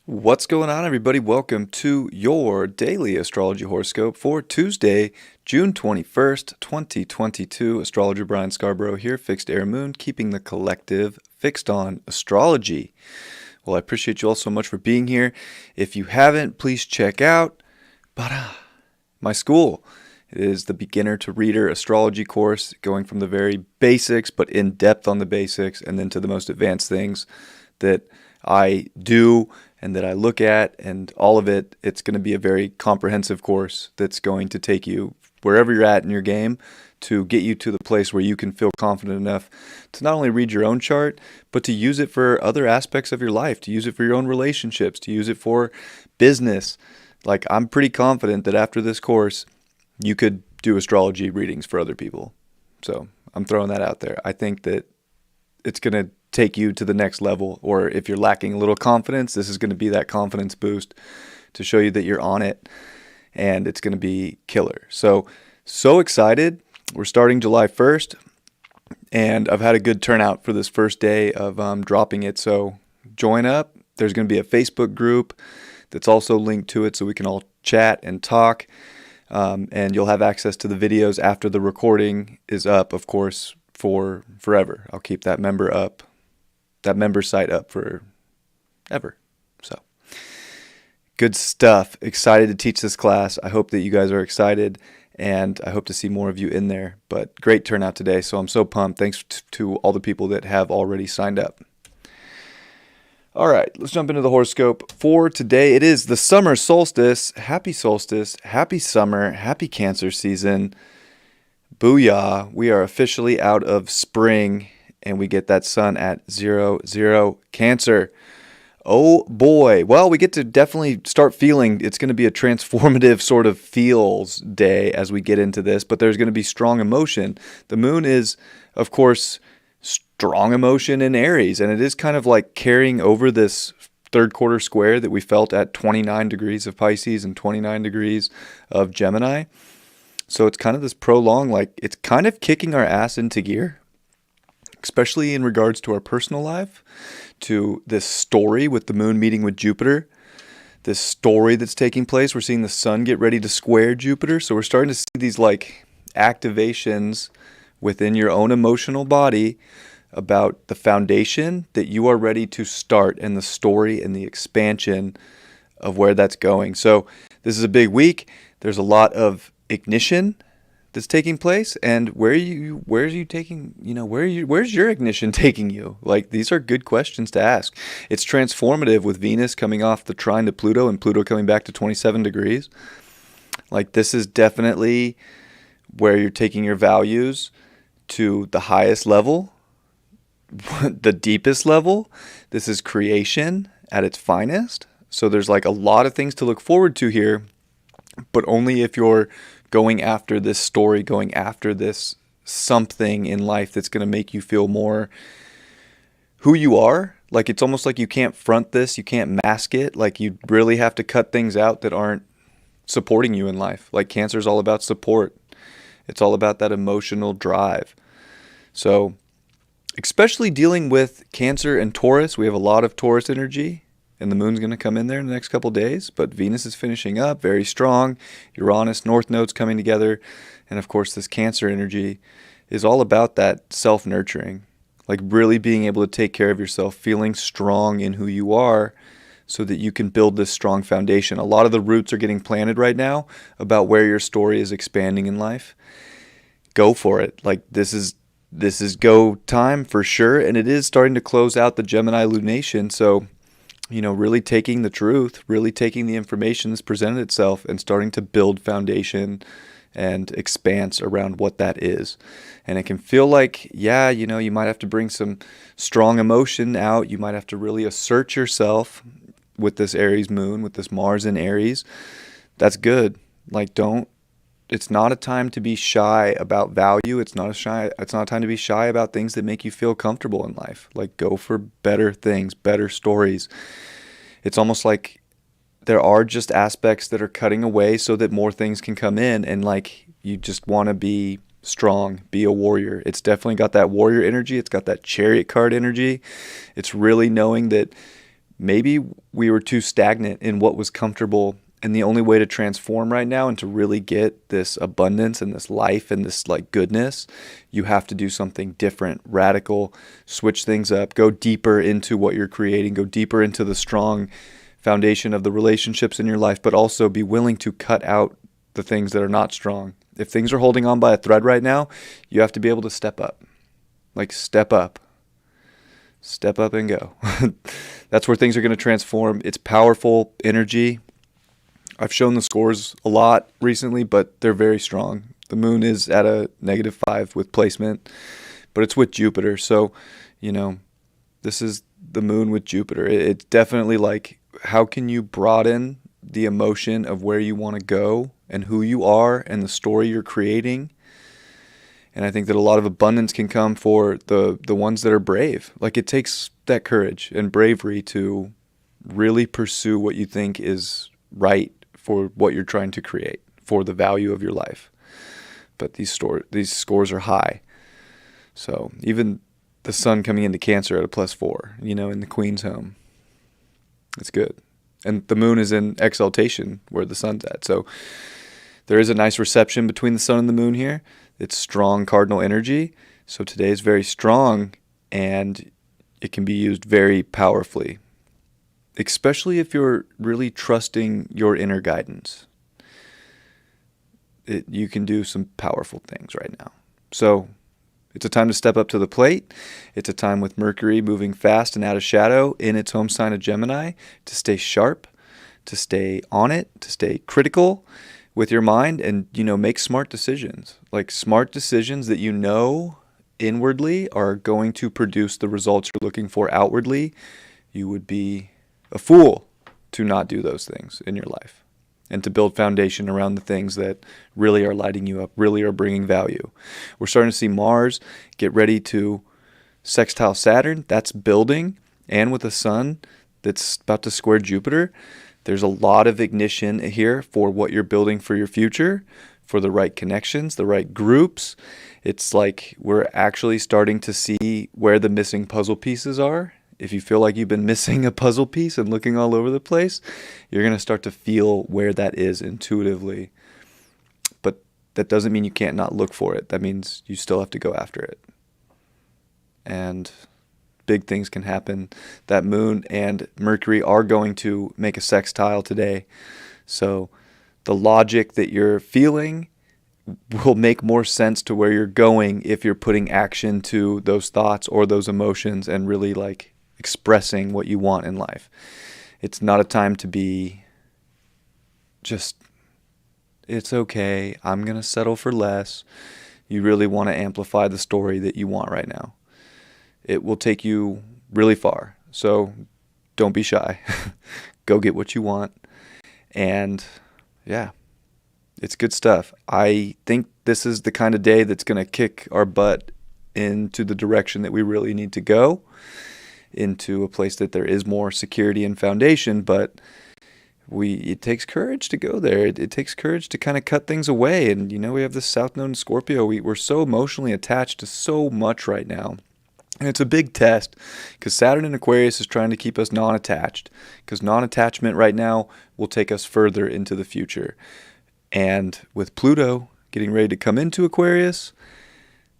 What's going on, everybody? Welcome to your daily astrology horoscope for Tuesday, June 21st, 2022. Astrologer Brian Scarborough here, Fixed Air Moon, keeping the collective fixed on astrology. Well, I appreciate you all so much for being here. If you haven't, please check out my school. It is the beginner to reader astrology course, going from the very basics, but in depth on the basics, and then to the most advanced things that I do and that I look at, and all of it. It's going to be a very comprehensive course that's going to take you wherever you're at in your game to get you to the place where you can feel confident enough to not only read your own chart, but to use it for other aspects of your life, to use it for your own relationships, to use it for business. Like, I'm pretty confident that after this course, you could do astrology readings for other people. So I'm throwing that out there. I think that it's going to take you to the next level, or if you're lacking a little confidence, this is going to be that confidence boost to show you that you're on it, and it's going to be killer. So excited. We're starting July 1st, and I've had a good turnout for this first day of dropping it. So join up. There's going to be a Facebook group that's also linked to it, so we can all chat and talk, and you'll have access to the videos after the recording is up, of course, for forever. I'll keep that member site up forever. So good stuff. Excited to teach this class. I hope that you guys are excited, and I hope to see more of you in there. But great turnout today, so I'm so pumped. Thanks to all the people that have already signed up. All right, let's jump into the horoscope for today. It is the summer solstice. Happy solstice. Happy summer. Happy Cancer season. Booyah. We are officially out of spring, and we get that sun at 0, Cancer. Oh boy. Well, we get to definitely start feeling it's going to be a transformative sort of feels day as we get into this, but there's going to be strong emotion. The moon is, of course, strong emotion in Aries, and it is kind of like carrying over this third quarter square that we felt at 29 degrees of Pisces and 29 degrees of Gemini. So it's kind of this prolonged, like it's kind of kicking our ass into gear, especially in regards to our personal life, to this story with the moon meeting with Jupiter, this story that's taking place. We're seeing the sun get ready to square Jupiter. So we're starting to see these like activations within your own emotional body about the foundation that you are ready to start, and the story and the expansion of where that's going. So this is a big week. There's a lot of ignition that's taking place, and where's your ignition taking you? Like, these are good questions to ask. It's transformative with Venus coming off the trine to Pluto and Pluto coming back to 27 degrees. Like, this is definitely where you're taking your values to the highest level, the deepest level. This is creation at its finest. So there's like a lot of things to look forward to here, but only if you're going after this story, going after this something in life that's going to make you feel more who you are. Like, it's almost like you can't front this, you can't mask it. Like, you really have to cut things out that aren't supporting you in life. Like, Cancer is all about support. It's all about that emotional drive. So, especially dealing with Cancer and Taurus, we have a lot of Taurus energy, and the moon's going to come in there in the next couple days, but Venus is finishing up very strong. Uranus, North Node's coming together. And of course, this Cancer energy is all about that self-nurturing, like really being able to take care of yourself, feeling strong in who you are so that you can build this strong foundation. A lot of the roots are getting planted right now about where your story is expanding in life. Go for it. Like, this is go time for sure. And it is starting to close out the Gemini lunation. So, really taking the truth, really taking the information that's presented itself and starting to build foundation and expanse around what that is. And it can feel like, you might have to bring some strong emotion out. You might have to really assert yourself with this Aries moon, with this Mars in Aries. That's good. Like, it's not a time to be shy about value. It's not a time to be shy about things that make you feel comfortable in life. Like, go for better things, better stories. It's almost like there are just aspects that are cutting away so that more things can come in, and like, you just want to be strong, be a warrior. It's definitely got that warrior energy. It's got that Chariot card energy. It's really knowing that maybe we were too stagnant in what was comfortable. And the only way to transform right now and to really get this abundance and this life and this like goodness, you have to do something different, radical, switch things up, go deeper into what you're creating, go deeper into the strong foundation of the relationships in your life, but also be willing to cut out the things that are not strong. If things are holding on by a thread right now, you have to be able to step up. Like step up and go. That's where things are going to transform. It's powerful energy. I've shown the scores a lot recently, but they're very strong. The moon is at a -5 with placement, but it's with Jupiter. So, this is the moon with Jupiter. It's definitely like, how can you broaden the emotion of where you want to go and who you are and the story you're creating? And I think that a lot of abundance can come for the ones that are brave. Like, it takes that courage and bravery to really pursue what you think is right for what you're trying to create, for the value of your life. But these scores are high. So even the sun coming into Cancer at a +4, in the Queen's home, it's good. And the moon is in exaltation where the sun's at. So there is a nice reception between the sun and the moon here. It's strong cardinal energy. So today is very strong, and it can be used very powerfully, especially if you're really trusting your inner guidance. You can do some powerful things right now. So it's a time to step up to the plate. It's a time with Mercury moving fast and out of shadow in its home sign of Gemini to stay sharp, to stay on it, to stay critical with your mind and, make smart decisions. Like smart decisions that inwardly are going to produce the results you're looking for outwardly. You would be a fool to not do those things in your life and to build foundation around the things that really are lighting you up, really are bringing value. We're starting to see Mars get ready to sextile Saturn. That's building. And with the sun that's about to square Jupiter, there's a lot of ignition here for what you're building for your future, for the right connections, the right groups. It's like we're actually starting to see where the missing puzzle pieces are. If you feel like you've been missing a puzzle piece and looking all over the place, you're going to start to feel where that is intuitively. But that doesn't mean you can't not look for it. That means you still have to go after it. And big things can happen. That moon and Mercury are going to make a sextile today. So the logic that you're feeling will make more sense to where you're going if you're putting action to those thoughts or those emotions and really like expressing what you want in life. It's not a time to be just, it's okay, I'm going to settle for less. You really want to amplify the story that you want right now. It will take you really far. So don't be shy. Go get what you want. And yeah, it's good stuff. I think this is the kind of day that's going to kick our butt into the direction that we really need to go, into a place that there is more security and foundation, but it takes courage to go there. It takes courage to kind of cut things away. And, we have this South Node in Scorpio. We're so emotionally attached to so much right now. And it's a big test because Saturn in Aquarius is trying to keep us non-attached, because non-attachment right now will take us further into the future. And with Pluto getting ready to come into Aquarius,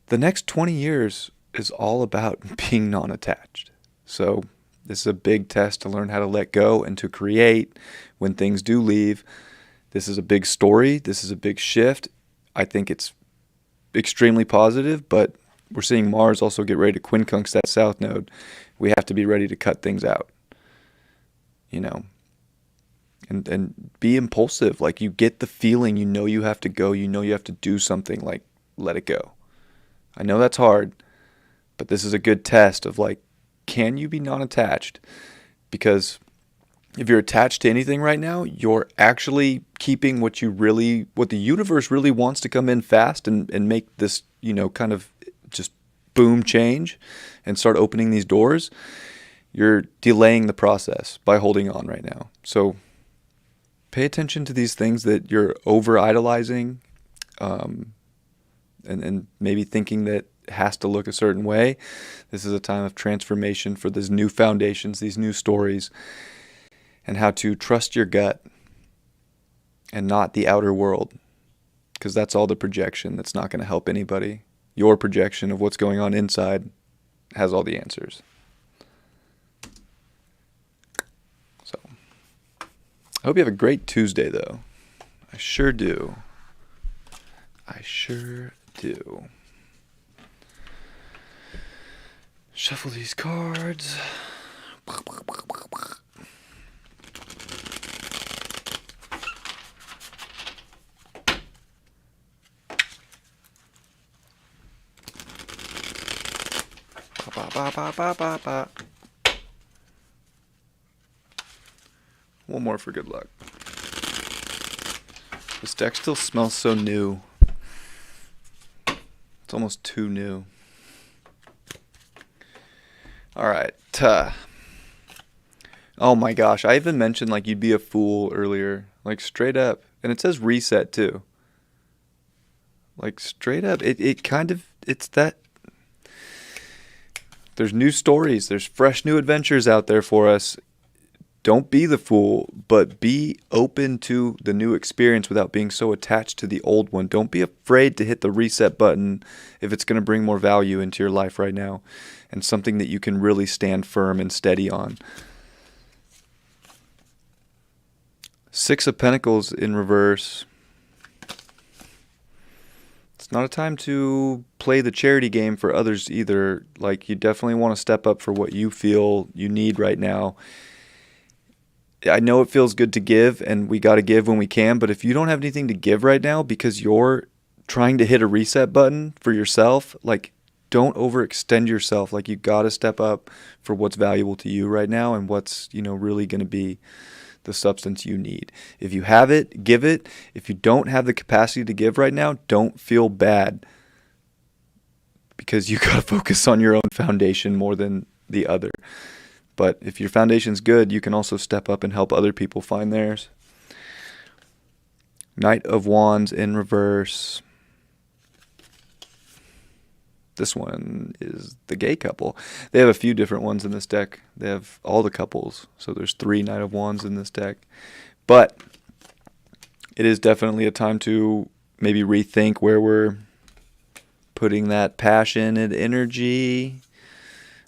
the next 20 years is all about being non-attached. So this is a big test to learn how to let go and to create when things do leave. This is a big story. This is a big shift. I think it's extremely positive, but we're seeing Mars also get ready to quincunx that South Node. We have to be ready to cut things out, and be impulsive. Like, you get the feeling, you have to go, you have to do something, like, let it go. I know that's hard, but this is a good test of like, can you be non-attached? Because if you're attached to anything right now, you're actually keeping what the universe really wants to come in fast and make this, kind of just boom change and start opening these doors. You're delaying the process by holding on right now. So pay attention to these things that you're over idolizing, and maybe thinking that has to look a certain way. This is a time of transformation for these new foundations, these new stories, and how to trust your gut and not the outer world, because that's all the projection that's not going to help anybody. Your projection of what's going on inside has all the answers. So, I hope you have a great Tuesday, though. I sure do. I sure do. Shuffle these cards. One more for good luck. This deck still smells so new. It's almost too new. Alright. Oh my gosh. I even mentioned like you'd be a fool earlier. Like straight up. And it says reset too. Like straight up. It's that. There's new stories. There's fresh new adventures out there for us. Don't be the fool, but be open to the new experience without being so attached to the old one. Don't be afraid to hit the reset button if it's going to bring more value into your life right now and something that you can really stand firm and steady on. Six of Pentacles in reverse. It's not a time to play the charity game for others either. Like, you definitely want to step up for what you feel you need right now. I know it feels good to give, and we got to give when we can, but if you don't have anything to give right now because you're trying to hit a reset button for yourself, like, don't overextend yourself. Like, you got to step up for what's valuable to you right now and what's, really going to be the substance you need. If you have it, give it. If you don't have the capacity to give right now, don't feel bad, because you got to focus on your own foundation more than the other. But if your foundation's good, you can also step up and help other people find theirs. Knight of Wands in reverse. This one is the gay couple. They have a few different ones in this deck. They have all the couples. So there's 3 Knight of Wands in this deck. But it is definitely a time to maybe rethink where we're putting that passion and energy.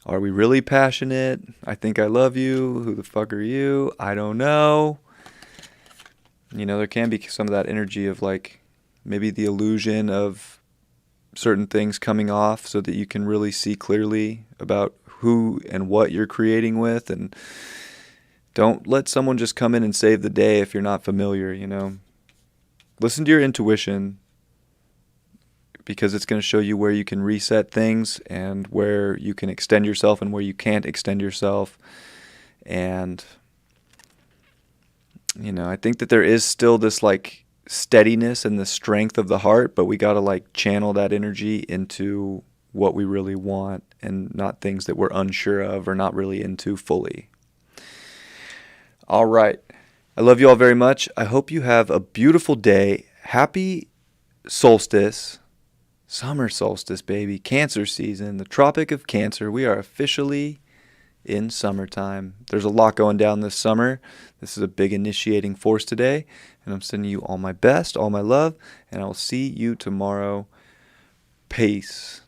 Are we really passionate? I think I love you. Who the fuck are you? I don't know. There can be some of that energy of like maybe the illusion of certain things coming off so that you can really see clearly about who and what you're creating with. And don't let someone just come in and save the day if you're not familiar, Listen to your intuition, because it's going to show you where you can reset things and where you can extend yourself and where you can't extend yourself. And, I think that there is still this like steadiness and the strength of the heart, but we got to like channel that energy into what we really want and not things that we're unsure of or not really into fully. All right. I love you all very much. I hope you have a beautiful day. Happy solstice. Summer solstice, baby. Cancer season. The Tropic of Cancer. We are officially in summertime. There's a lot going down this summer. This is a big initiating force today. And I'm sending you all my best, all my love. And I will see you tomorrow. Peace.